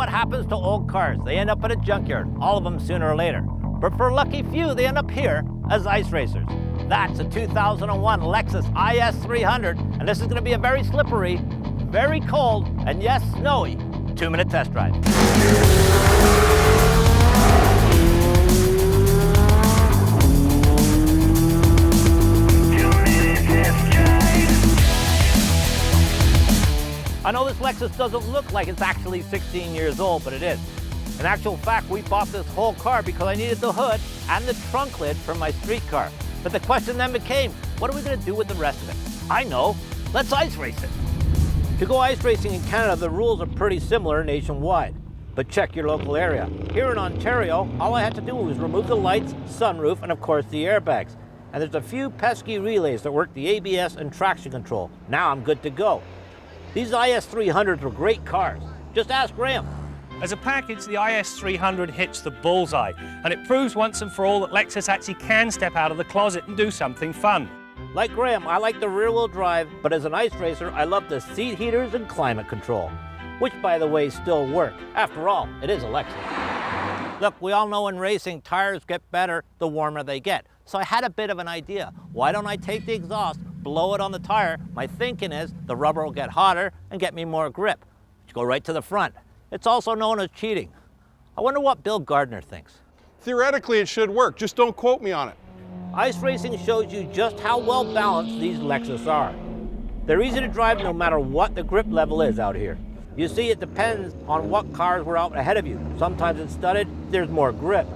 what happens to old cars. They end up at a junkyard, all of them sooner or later. But for a lucky few, they end up here as ice racers. That's a 2001 Lexus IS 300, and this is going to be a very slippery, very cold, and yes, snowy 2-minute test drive. I know this Lexus doesn't look like it's actually 16 years old, but it is. In actual fact, we bought this whole car because I needed the hood and the trunk lid for my street car. But the question then became, what are we going to do with the rest of it? I know, let's ice race it. To go ice racing in Canada, the rules are pretty similar nationwide. But check your local area. Here in Ontario, all I had to do was remove the lights, sunroof, and of course the airbags. And there's a few pesky relays that work the ABS and traction control. Now I'm good to go. These IS 300s were great cars. Just ask Graham. As a package, the IS 300 hits the bullseye, and it proves once and for all that Lexus actually can step out of the closet and do something fun. Like Graham, I like the rear-wheel drive, but as an ice racer, I love the seat heaters and climate control, which, by the way, still work. After all, it is a Lexus. Look, we all know in racing, tires get better the warmer they get. So I had a bit of an idea. Why don't I take the exhaust, blow it on the tire? My thinking is the rubber will get hotter and get me more grip. Just go right to the front. It's also known as cheating. I wonder what Bill Gardner thinks. Theoretically, it should work. Just don't quote me on it. Ice racing shows you just how well balanced these Lexus are. They're easy to drive no matter what the grip level is out here. You see, it depends on what cars were out ahead of you. Sometimes it's studded, there's more grip.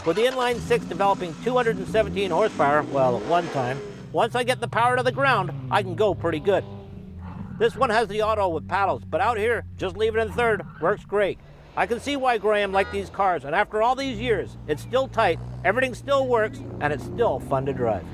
With the inline 6 developing 217 horsepower, well, at one time, once I get the power to the ground, I can go pretty good. This one has the auto with paddles, but out here, just leave it in third, works great. I can see why Graham liked these cars, and after all these years, it's still tight, everything still works, and it's still fun to drive.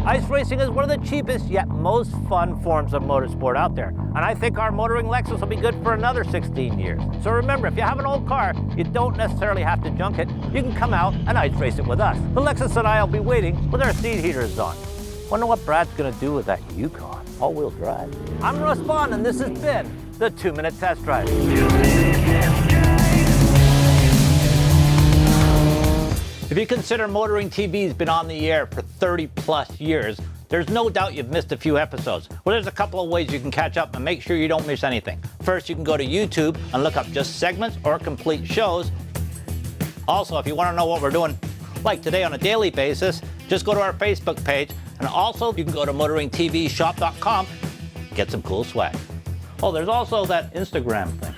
Ice racing is one of the cheapest yet most fun forms of motorsport out there, and I think our motoring Lexus will be good for another 16 years. So remember, if you have an old car, you don't necessarily have to junk it. You can come out and ice race it with us. The Lexus and I will be waiting with our seat heaters on. Wonder what Brad's gonna do with that Yukon, all-wheel drive. I'm Russ Bond, and this has been the 2-minute test drive. If you consider Motoring TV's been on the air for 30 plus years, there's no doubt you've missed a few episodes. Well, there's a couple of ways you can catch up and make sure you don't miss anything. First, you can go to YouTube and look up just segments or complete shows. Also, if you want to know what we're doing, like today on a daily basis, just go to our Facebook page, and also you can go to motoringtvshop.com, get some cool swag. Oh, there's also that Instagram thing.